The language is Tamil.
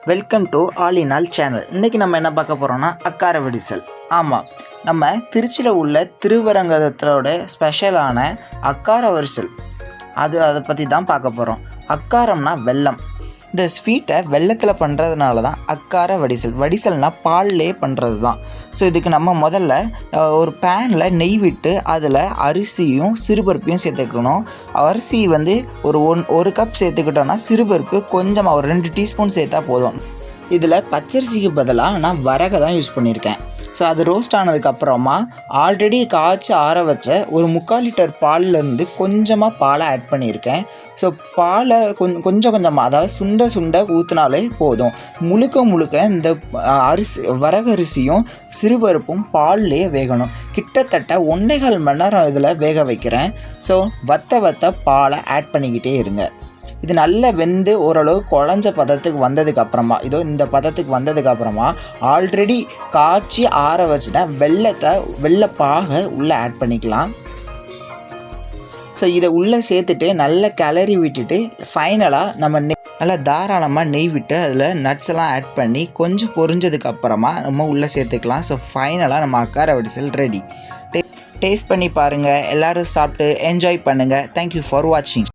Welcome to all in all channel. இன்றைக்கி நம்ம என்ன பார்க்க போகிறோம்னா அக்கார வடிசல். ஆமாம், நம்ம திருச்சியில் உள்ள திருவரங்கத்தோட ஸ்பெஷலான அக்கார வடிசல் அதை பற்றி தான் பார்க்க போகிறோம். அக்காரம்னா வெல்லம். இந்த ஸ்வீட்டை வெல்லத்தில் பண்ணுறதுனால தான் அக்கார வடிசல். வடிசல்னால் பால்லே பண்ணுறது தான். ஸோ இதுக்கு நம்ம முதல்ல ஒரு பேனில் நெய் விட்டு அதில் அரிசியும் சிறுபருப்பையும் சேர்த்துக்கணும். அரிசி ஒரு கப் சேர்த்துக்கிட்டோன்னா சிறுபருப்பு கொஞ்சமாக ஒரு 2 டீஸ்பூன் சேர்த்தா போதும். இதில் பச்சரிசிக்கு பதிலாக நான் வரகை தான் யூஸ் பண்ணியிருக்கேன். ஸோ அது ரோஸ்ட் ஆனதுக்கப்புறமா ஆல்ரெடி காய்ச்சி ஆற வச்ச ஒரு 3/4 லிட்டர் பால்லேருந்து கொஞ்சமாக பாலை ஆட் பண்ணியிருக்கேன். ஸோ பாலை கொஞ்சமாக, அதாவது சுண்ட ஊற்றினாலே போதும். முழுக்க இந்த வரகரிசியும் சிறுபருப்பும் பால்லே வேகணும். கிட்டத்தட்ட 1.25 மணி நேரம் இதில் வேக வைக்கிறேன். ஸோ வத்த பாலை ஆட் பண்ணிக்கிட்டே இருங்க. இது நல்லா வெந்து ஓரளவு குழஞ்ச பதத்துக்கு வந்ததுக்கப்புறமா, இந்த பதத்துக்கு வந்ததுக்கப்புறமா ஆல்ரெடி காய்ச்சி ஆற வச்சுட்டா வெள்ளைப்பாக உள்ளே ஆட் பண்ணிக்கலாம். ஸோ இதை உள்ளே சேர்த்துட்டு நல்லா கிளறி விட்டுட்டு ஃபைனலாக நம்ம நல்லா தாராளமாக நெய் விட்டு அதில் நட்ஸ் எல்லாம் ஆட் பண்ணி கொஞ்சம் பொரிஞ்சதுக்கப்புறமா நம்ம உள்ளே சேர்த்துக்கலாம். ஸோ ஃபைனலாக நம்ம அக்கார வடிசல் ரெடி. டேஸ்ட் பண்ணி பாருங்கள். எல்லோரும் சாப்பிட்டு என்ஜாய் பண்ணுங்கள். தேங்க்யூ ஃபார் வாட்சிங்.